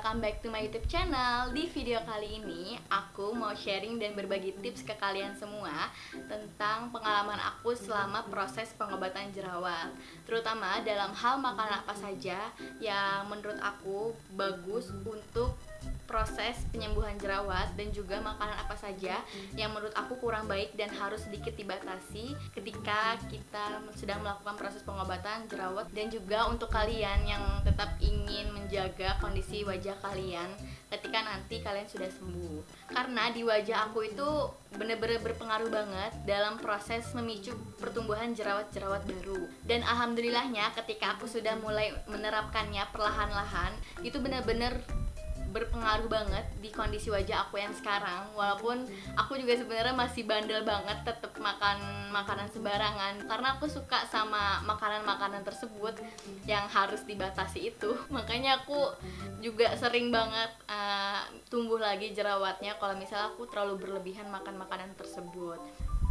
welcome back to my YouTube channel. Di video kali ini aku mau sharing dan berbagi tips ke kalian semua tentang pengalaman aku selama proses pengobatan jerawat, terutama dalam hal makanan apa saja yang menurut aku bagus untuk proses penyembuhan jerawat, dan juga makanan apa saja yang menurut aku kurang baik dan harus sedikit dibatasi ketika kita sedang melakukan proses pengobatan jerawat. Dan juga untuk kalian yang tetap ingin menjaga kondisi wajah kalian ketika nanti kalian sudah sembuh, karena di wajah aku itu bener-bener berpengaruh banget dalam proses memicu pertumbuhan jerawat-jerawat baru. Dan alhamdulillahnya ketika aku sudah mulai menerapkannya perlahan-lahan, itu bener-bener berpengaruh banget di kondisi wajah aku yang sekarang. Walaupun aku juga sebenarnya masih bandel banget tetap makan makanan sembarangan, karena aku suka sama makanan-makanan tersebut yang harus dibatasi itu. Makanya aku juga sering banget tumbuh lagi jerawatnya kalau misalnya aku terlalu berlebihan makan makanan tersebut.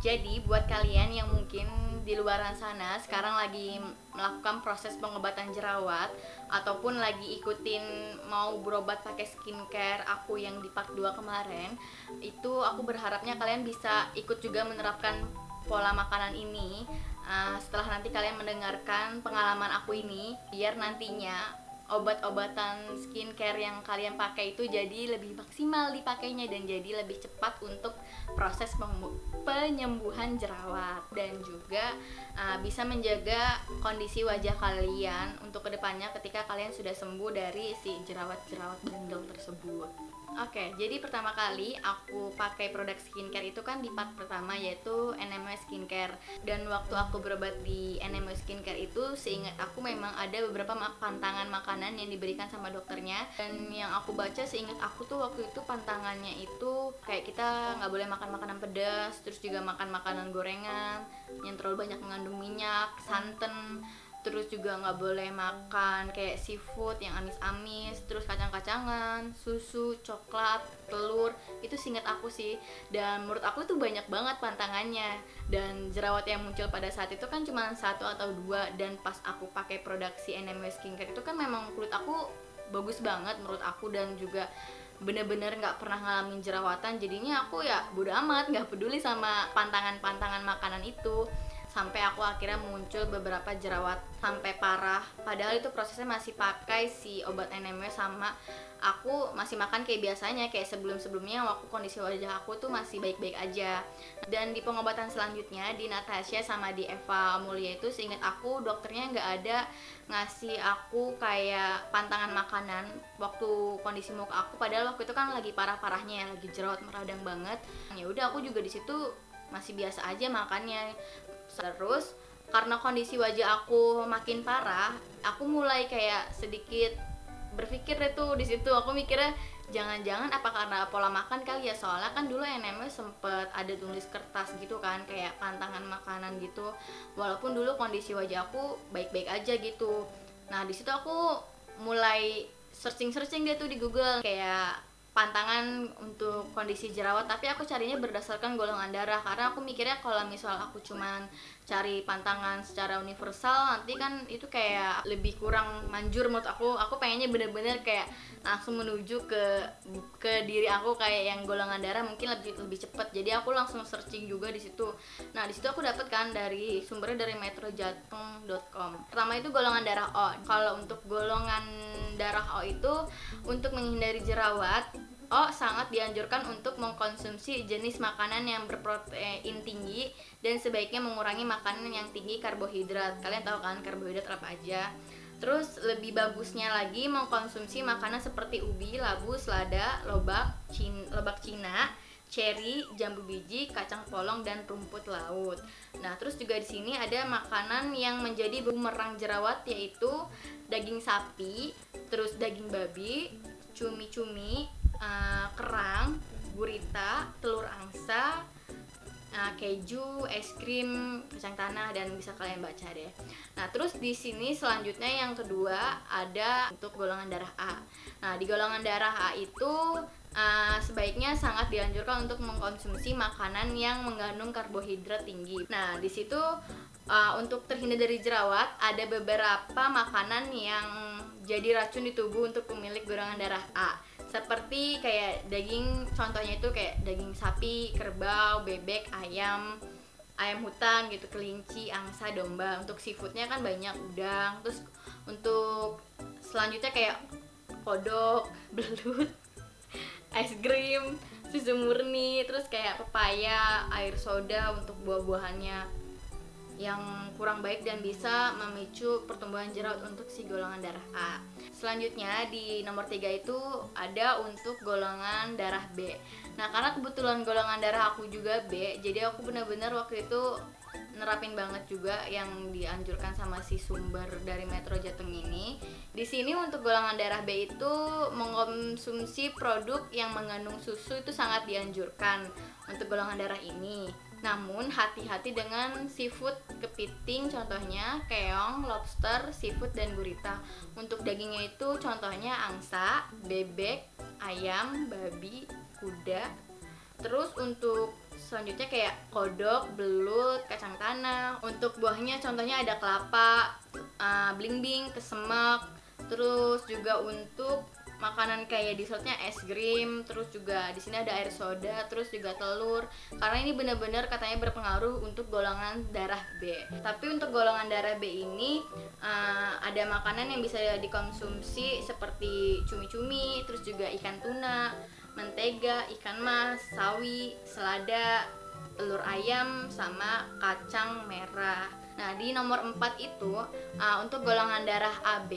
Jadi buat kalian yang mungkin di luaran sana sekarang lagi melakukan proses pengobatan jerawat ataupun lagi ikutin mau berobat pakai skincare aku yang di part 2 kemarin, itu aku berharapnya kalian bisa ikut juga menerapkan pola makanan ini setelah nanti kalian mendengarkan pengalaman aku ini, biar nantinya obat-obatan skincare yang kalian pakai itu jadi lebih maksimal dipakainya dan jadi lebih cepat untuk proses penyembuhan jerawat, dan juga bisa menjaga kondisi wajah kalian untuk kedepannya ketika kalian sudah sembuh dari si jerawat-jerawat bandel tersebut. Oke, jadi pertama kali aku pakai produk skincare itu kan di part pertama, yaitu NMW Skincare. Dan waktu aku berobat di NMW Skincare itu, seingat aku memang ada beberapa pantangan makanan yang diberikan sama dokternya. Dan yang aku baca seingat aku tuh waktu itu pantangannya itu kayak kita nggak boleh makan makanan pedas, terus juga makan makanan gorengan yang terlalu banyak mengandung minyak, santan, terus juga nggak boleh makan kayak seafood yang amis-amis, terus kacang-kacangan, susu, coklat, telur. Itu seingat aku sih, dan menurut aku itu banyak banget pantangannya. Dan jerawat yang muncul pada saat itu kan cuma 1 atau 2, dan pas aku pakai produk si NMW Skincare itu kan memang kulit aku bagus banget menurut aku, dan juga bener-bener nggak pernah ngalamin jerawatan. Jadinya aku ya bodo amat, nggak peduli sama pantangan-pantangan makanan itu, sampai aku akhirnya muncul beberapa jerawat sampai parah. Padahal itu prosesnya masih pakai si obat NMW, sama aku masih makan kayak biasanya, kayak sebelum-sebelumnya waktu kondisi wajah aku tuh masih baik-baik aja. Dan di pengobatan selanjutnya di Natasha sama di Eva Mulia itu, seingat aku dokternya nggak ada ngasih aku kayak pantangan makanan waktu kondisi muka aku, padahal waktu itu kan lagi parah-parahnya ya, lagi jerawat meradang banget. Ya udah, aku juga di situ masih biasa aja makannya. Terus karena kondisi wajah aku makin parah, aku mulai kayak sedikit berpikir itu di situ. Aku mikirnya jangan-jangan apa karena pola makan kali ya, soalnya kan dulu NMW sempet ada tulis kertas gitu kan kayak pantangan makanan gitu, walaupun dulu kondisi wajah aku baik-baik aja gitu. Nah di situ aku mulai searching dia tuh di Google kayak pantangan untuk kondisi jerawat, tapi aku carinya berdasarkan golongan darah, karena aku mikirnya kalau misal aku cuman cari pantangan secara universal nanti kan itu kayak lebih kurang manjur menurut aku. Aku pengennya bener-bener kayak langsung menuju ke diri aku kayak yang golongan darah, mungkin lebih cepet. Jadi aku langsung searching juga di situ. Nah di situ aku dapet kan dari sumbernya dari metrojateng.com. Pertama itu golongan darah O. Kalau untuk golongan darah O itu untuk menghindari jerawat, sangat dianjurkan untuk mengkonsumsi jenis makanan yang berprotein tinggi dan sebaiknya mengurangi makanan yang tinggi karbohidrat. Kalian tahu kan karbohidrat apa aja. Terus lebih bagusnya lagi mengkonsumsi makanan seperti ubi, labu, selada, lobak Cina, ceri, jambu biji, kacang polong, dan rumput laut. Nah, terus juga di sini ada makanan yang menjadi bumerang jerawat, yaitu daging sapi, terus daging babi, cumi-cumi, kerang, gurita, telur angsa, keju, es krim, kacang tanah, dan bisa kalian baca deh. Nah, terus di sini selanjutnya yang kedua ada untuk golongan darah A. Nah, di golongan darah A itu sebaiknya sangat dianjurkan untuk mengkonsumsi makanan yang mengandung karbohidrat tinggi. Nah, di situ untuk terhindar dari jerawat ada beberapa makanan yang jadi racun di tubuh untuk pemilik golongan darah A. Seperti kayak daging, contohnya itu kayak daging sapi, kerbau, bebek, ayam hutan gitu, kelinci, angsa, domba. Untuk seafoodnya kan banyak, udang. Terus untuk selanjutnya kayak kodok, belut, es krim, susu murni, terus kayak pepaya, air soda untuk buah-buahannya yang kurang baik dan bisa memicu pertumbuhan jerawat untuk si golongan darah A. Selanjutnya di nomor 3 itu ada untuk golongan darah B. Nah, karena kebetulan golongan darah aku juga B, jadi aku benar-benar waktu itu nerapin banget juga yang dianjurkan sama si sumber dari Metro Jateng ini. Di sini untuk golongan darah B itu mengkonsumsi produk yang mengandung susu itu sangat dianjurkan untuk golongan darah ini. Namun hati-hati dengan seafood kepiting, contohnya keong, lobster, seafood, dan gurita. Untuk dagingnya itu contohnya angsa, bebek, ayam, babi, kuda. Terus untuk selanjutnya kayak kodok, belut, kacang tanah. Untuk buahnya contohnya ada kelapa, belimbing, kesemek. Terus juga untuk makanan kayak dessertnya es krim, terus juga di sini ada air soda, terus juga telur. Karena ini benar-benar katanya berpengaruh untuk golongan darah B. Tapi untuk golongan darah B ini ada makanan yang bisa dikonsumsi seperti cumi-cumi, terus juga ikan tuna, mentega, ikan mas, sawi, selada, telur ayam, sama kacang merah. Nah, di nomor 4 itu untuk golongan darah AB,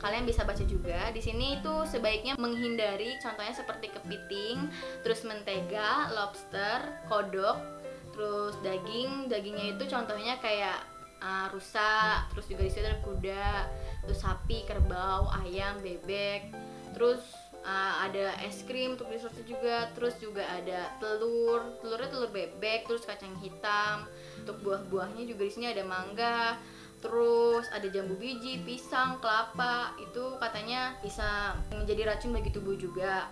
kalian bisa baca juga di sini itu sebaiknya menghindari contohnya seperti kepiting, terus mentega, lobster, kodok, terus dagingnya itu contohnya kayak rusa, terus juga di situ ada kuda, terus sapi, kerbau, ayam, bebek, terus ada es krim untuk dessertnya juga, terus juga ada telurnya telur bebek, terus kacang hitam. Untuk buah-buahnya juga di sini ada mangga, terus ada jambu biji, pisang, kelapa. Itu katanya bisa menjadi racun bagi tubuh juga.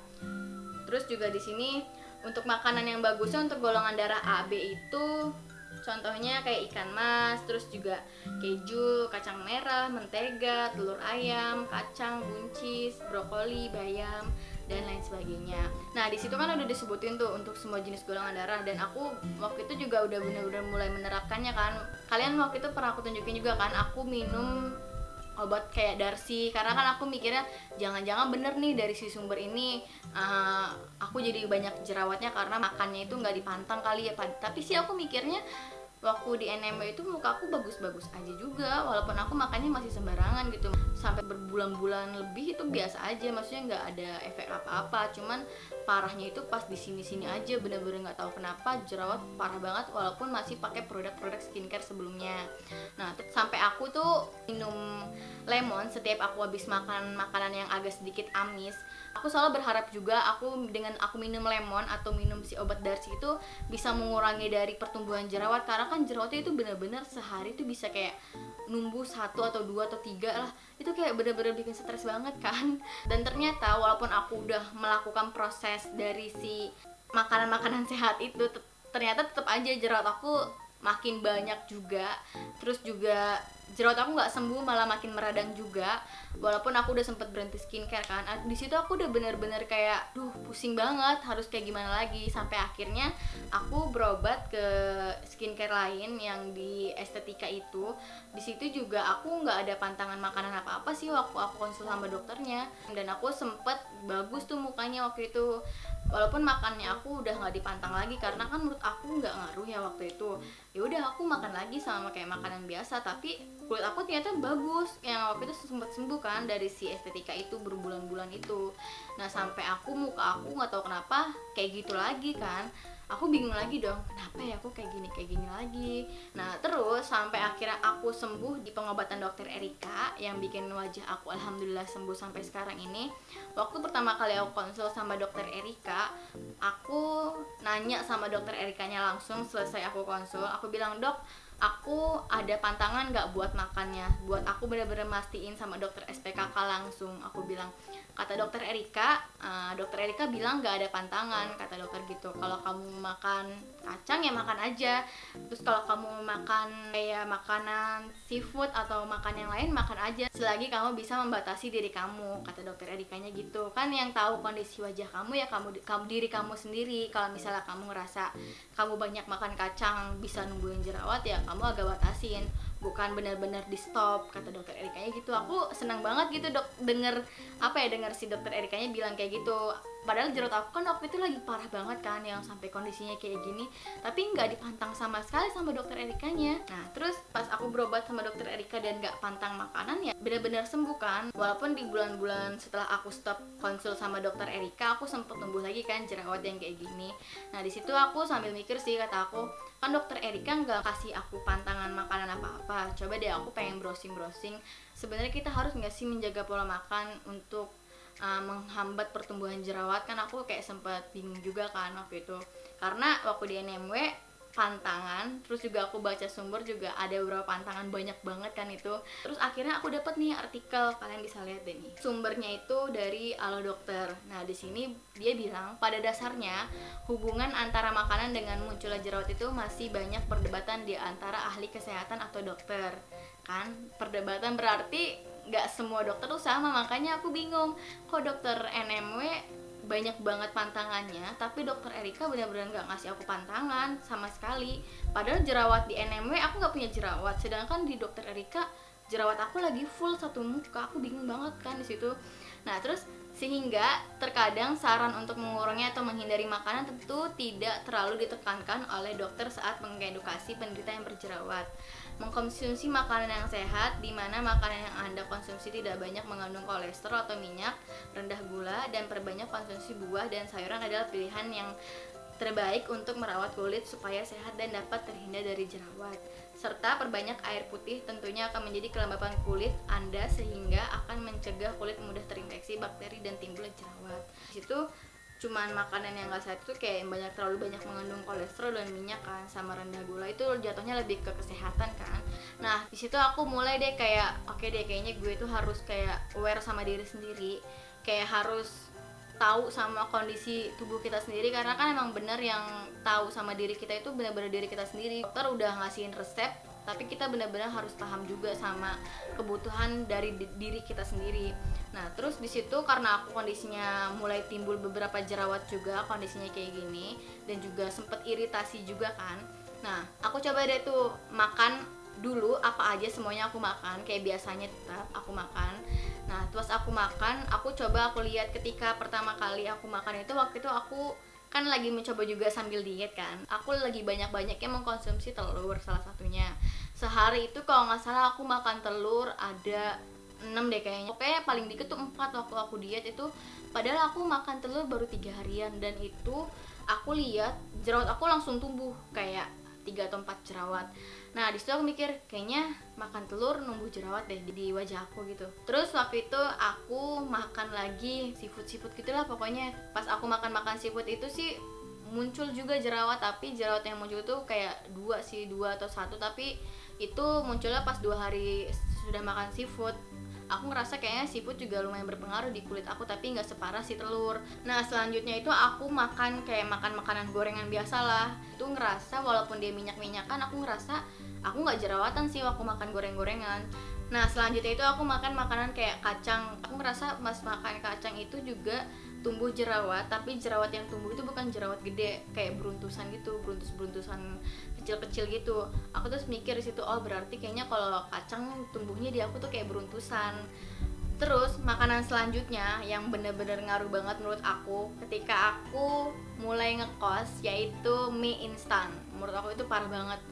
Terus juga di sini untuk makanan yang bagusnya untuk golongan darah AB itu contohnya kayak ikan mas, terus juga keju, kacang merah, mentega, telur ayam, kacang, buncis, brokoli, bayam, dan lain sebagainya. Nah, di situ kan udah disebutin tuh untuk semua jenis golongan darah, dan aku waktu itu juga udah bener-bener mulai menerapkannya kan. Kalian waktu itu pernah aku tunjukin juga kan, aku minum obat kayak Darcy, karena kan aku mikirnya jangan-jangan bener nih dari si sumber ini aku jadi banyak jerawatnya karena makannya itu nggak dipantang kali ya. Tapi sih aku mikirnya waktu di NMB itu muka aku bagus-bagus aja juga, walaupun aku makannya masih sembarangan gitu, sampai berbulan-bulan lebih itu biasa aja, maksudnya nggak ada efek apa-apa. Cuman parahnya itu pas di sini-sini aja, bener-bener nggak tahu kenapa jerawat parah banget walaupun masih pakai produk-produk skincare sebelumnya. Nah, sampai aku tuh minum lemon setiap aku habis makan makanan yang agak sedikit amis. Aku selalu berharap juga dengan aku minum lemon atau minum si obat Darcy itu bisa mengurangi dari pertumbuhan jerawat, karena kan jerawatnya itu benar-benar sehari itu bisa kayak numbuh 1 atau 2 atau 3 lah. Itu kayak bener-bener bikin stres banget kan. Dan ternyata walaupun aku udah melakukan proses dari si makanan-makanan sehat itu, ternyata tetap aja jerawat aku makin banyak juga. Terus juga jerawat aku nggak sembuh, malah makin meradang juga, walaupun aku udah sempet berhenti skincare kan. Di situ aku udah bener-bener kayak pusing banget harus kayak gimana lagi, sampai akhirnya aku berobat ke skincare lain yang di estetika itu. Di situ juga aku nggak ada pantangan makanan apa-apa sih waktu aku konsul sama dokternya, dan aku sempet bagus tuh mukanya waktu itu, walaupun makannya aku udah nggak dipantang lagi karena kan menurut aku nggak ngaruh ya waktu itu. Ya udah aku makan lagi sama kayak makanan biasa, tapi kulit aku ternyata bagus, yang waktu itu sempat sembuh kan dari si estetika itu berbulan-bulan itu. Nah, sampai muka aku nggak tahu kenapa kayak gitu lagi kan. Aku bingung lagi dong, kenapa ya aku kayak gini lagi. Nah, terus sampai akhirnya aku sembuh di pengobatan dokter Erika yang bikin wajah aku alhamdulillah sembuh sampai sekarang ini. Waktu pertama kali aku konsul sama dokter Erika, aku nanya sama dokter Erikanya langsung selesai aku konsul. Aku bilang, "Dok, aku ada pantangan nggak buat makannya. Buat aku bener-bener mastiin sama dokter SPKK langsung. Aku bilang, kata dokter Erika bilang nggak ada pantangan, kata dokter gitu. Kalau kamu makan kacang ya makan aja. Terus kalau kamu makan kayak makanan seafood atau makan yang lain, makan aja. Selagi kamu bisa membatasi diri kamu, kata dokter Erikanya gitu. Kan yang tahu kondisi wajah kamu ya kamu diri kamu sendiri. Kalau misalnya kamu ngerasa kamu banyak makan kacang bisa numbuhin jerawat, ya kamu agak batasin, bukan benar-benar di stop, kata dokter Erikanya gitu. Aku senang banget gitu denger si dokter Erikanya bilang kayak gitu. Padahal jerawat aku kan waktu itu lagi parah banget kan, yang sampai kondisinya kayak gini, tapi nggak dipantang sama sekali sama dokter Erikanya. Nah terus pas aku berobat sama dokter Erika dan nggak pantang makanan, ya benar-benar sembuh kan. Walaupun di bulan-bulan setelah aku stop konsul sama dokter Erika, aku sempet tumbuh lagi kan jerawat yang kayak gini. Nah di situ aku sambil mikir sih, kata aku, kan dokter Erika nggak kasih aku pantangan makanan apa-apa. Coba deh aku pengen browsing-browsing. Sebenarnya kita harus nggak sih menjaga pola makan untuk menghambat pertumbuhan jerawat? Kan aku kayak sempat bingung juga kan waktu itu, karena waktu di NMW pantangan, terus juga aku baca sumber juga ada beberapa pantangan banyak banget kan itu. Terus akhirnya aku dapat nih artikel, kalian bisa lihat deh nih, sumbernya itu dari Alo Dokter. Nah di sini dia bilang pada dasarnya hubungan antara makanan dengan munculnya jerawat itu masih banyak perdebatan di antara ahli kesehatan atau dokter. Kan perdebatan berarti nggak semua dokter tuh sama. Makanya aku bingung, kok dokter NMW banyak banget pantangannya, tapi dokter Erika benar-benar nggak ngasih aku pantangan sama sekali. Padahal jerawat di NMW aku nggak punya jerawat, sedangkan di dokter Erika jerawat aku lagi full satu muka. Aku bingung banget kan di situ. Nah terus sehingga terkadang saran untuk mengurangi atau menghindari makanan tentu tidak terlalu ditekankan oleh dokter saat mengedukasi penderita yang berjerawat. Mengkonsumsi makanan yang sehat, di mana makanan yang Anda konsumsi tidak banyak mengandung kolesterol atau minyak, rendah gula, dan perbanyak konsumsi buah dan sayuran adalah pilihan yang terbaik untuk merawat kulit supaya sehat dan dapat terhindar dari jerawat. Serta perbanyak air putih tentunya akan menjadi kelembapan kulit Anda sehingga akan mencegah kulit mudah terinfeksi bakteri dan timbul jerawat. Di situ cuman makanan yang nggak sehat itu kayak terlalu banyak mengandung kolesterol dan minyak kan, sama rendah gula, itu jatuhnya lebih ke kesehatan kan. Nah di situ aku mulai deh kayak oke deh, kayaknya gue tuh harus kayak aware sama diri sendiri, kayak harus tahu sama kondisi tubuh kita sendiri, karena kan emang bener yang tahu sama diri kita itu benar-benar diri kita sendiri. Dokter udah ngasihin resep, tapi kita benar-benar harus paham juga sama kebutuhan dari diri kita sendiri. Nah terus di situ karena aku kondisinya mulai timbul beberapa jerawat juga, kondisinya kayak gini, dan juga sempet iritasi juga kan. Nah aku coba deh tuh makan dulu apa aja, semuanya aku makan kayak biasanya, tetap aku makan. Nah terus aku makan, aku lihat ketika pertama kali aku makan itu, waktu itu aku kan lagi mencoba juga sambil diet kan. Aku lagi banyak-banyaknya mengkonsumsi telur salah satunya. Sehari itu kalau nggak salah aku makan telur ada 6 deh kayaknya. Pokoknya paling dikit tuh 4 waktu aku diet itu. Padahal aku makan telur baru 3 harian, dan itu aku lihat jerawat aku langsung tumbuh kayak 3 atau 4 jerawat. Nah disitu aku mikir kayaknya makan telur numbuh jerawat deh di wajah aku gitu. Terus waktu itu aku makan lagi seafood gitulah pokoknya. Pas aku makan seafood itu sih muncul juga jerawat, tapi jerawat yang muncul tuh kayak 2 atau 1, tapi itu munculnya pas 2 hari sudah makan seafood. Aku ngerasa kayaknya seafood juga lumayan berpengaruh di kulit aku, tapi nggak separah si telur. Nah selanjutnya itu aku makan makanan gorengan biasa lah. Itu ngerasa walaupun dia minyak-minyakan, aku ngerasa aku nggak jerawatan sih waktu makan goreng-gorengan. Nah selanjutnya itu aku makan makanan kayak kacang. Aku ngerasa pas makan kacang itu juga tumbuh jerawat, tapi jerawat yang tumbuh itu bukan jerawat gede kayak beruntusan gitu, beruntusan kecil-kecil gitu. Aku terus mikir di situ, oh berarti kayaknya kalau kacang tumbuhnya di aku tuh kayak beruntusan. Terus makanan selanjutnya yang bener-bener ngaruh banget menurut aku ketika aku mulai ngekos, yaitu mie instan. Menurut aku itu parah banget.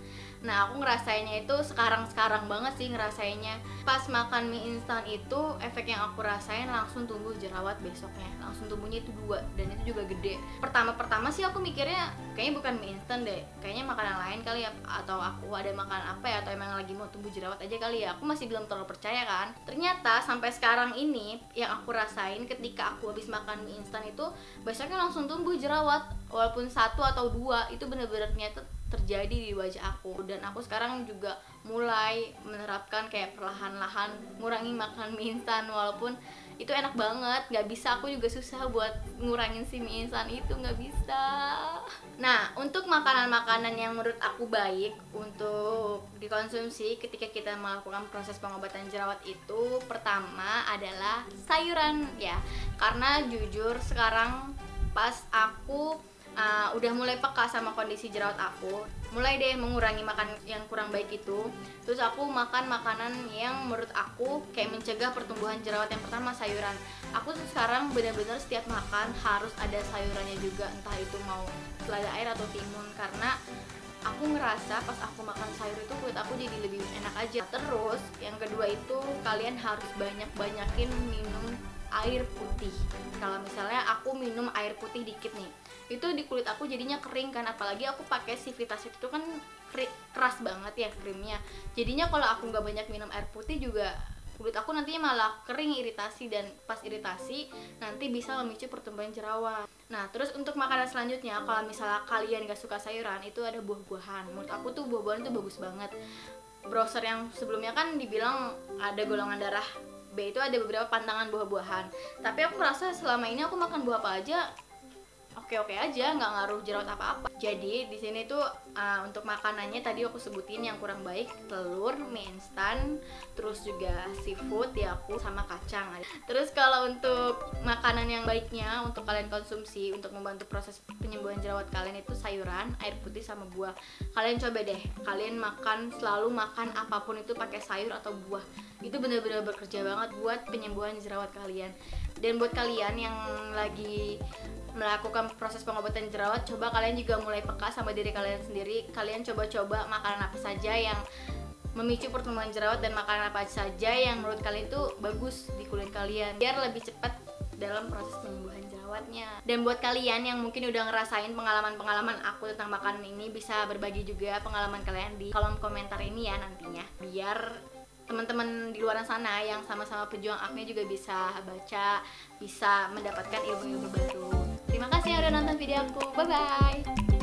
Nah aku ngerasainnya itu sekarang banget sih ngerasainnya. Pas makan mie instan itu, efek yang aku rasain langsung tumbuh jerawat besoknya. Langsung tumbuhnya itu 2, dan itu juga gede. Pertama sih aku mikirnya kayaknya bukan mie instan deh, kayaknya makanan lain kali ya, atau aku ada makanan apa ya, atau emang lagi mau tumbuh jerawat aja kali ya. Aku masih belum terlalu percaya kan. Ternyata sampai sekarang ini yang aku rasain ketika aku habis makan mie instan itu, besoknya langsung tumbuh jerawat. Walaupun 1 atau 2, itu bener-bener ternyata terjadi di wajah aku. Dan aku sekarang juga mulai menerapkan kayak perlahan-lahan ngurangi makan mie instan, walaupun itu enak banget, nggak bisa, aku juga susah buat ngurangin si mie instan itu, nggak bisa. Nah, untuk makanan-makanan yang menurut aku baik untuk dikonsumsi ketika kita melakukan proses pengobatan jerawat itu, pertama adalah sayuran ya, karena jujur sekarang pas aku udah mulai peka sama kondisi jerawat aku, mulai deh mengurangi makan yang kurang baik itu. Terus aku makan makanan yang menurut aku kayak mencegah pertumbuhan jerawat. Yang pertama sayuran. Aku tuh sekarang benar-benar setiap makan harus ada sayurannya juga, entah itu mau selada air atau timun, karena aku ngerasa pas aku makan sayur itu kulit aku jadi lebih enak aja. Terus yang kedua itu kalian harus banyak-banyakin minum air putih. Kalau misalnya aku minum air putih dikit nih, itu di kulit aku jadinya kering kan, apalagi aku pakai si Vitasit itu kan keras banget ya krimnya. Jadinya kalau aku nggak banyak minum air putih juga kulit aku nantinya malah kering, iritasi, dan pas iritasi nanti bisa memicu pertumbuhan jerawat. Nah, terus untuk makanan selanjutnya, kalau misalnya kalian gak suka sayuran, itu ada buah-buahan. Menurut aku tuh buah-buahan tuh bagus banget. Browser yang sebelumnya kan dibilang ada golongan darah B, itu ada beberapa pantangan buah-buahan. Tapi aku merasa selama ini aku makan buah apa aja oke-oke aja, nggak ngaruh jerawat apa-apa. Jadi di sini tuh untuk makanannya tadi aku sebutin yang kurang baik, telur, mie instan, terus juga seafood ya aku sama kacang. Terus kalau untuk makanan yang baiknya untuk kalian konsumsi untuk membantu proses penyembuhan jerawat kalian itu sayuran, air putih sama buah. Kalian coba deh, kalian selalu makan apapun itu pakai sayur atau buah. Itu benar-benar bekerja banget buat penyembuhan jerawat kalian. Dan buat kalian yang lagi melakukan proses pengobatan jerawat, coba kalian juga mulai peka sama diri kalian sendiri. Kalian coba-coba makanan apa saja yang memicu pertumbuhan jerawat dan makanan apa saja yang menurut kalian itu bagus di kulit kalian, biar lebih cepat dalam proses penyembuhan jerawatnya. Dan buat kalian yang mungkin udah ngerasain pengalaman-pengalaman aku tentang makanan ini, bisa berbagi juga pengalaman kalian di kolom komentar ini ya nantinya, biar teman-teman di luar sana yang sama-sama pejuang acne juga bisa baca, bisa mendapatkan ilmu-ilmu baru. Terima kasih yang udah nonton video aku. Bye bye.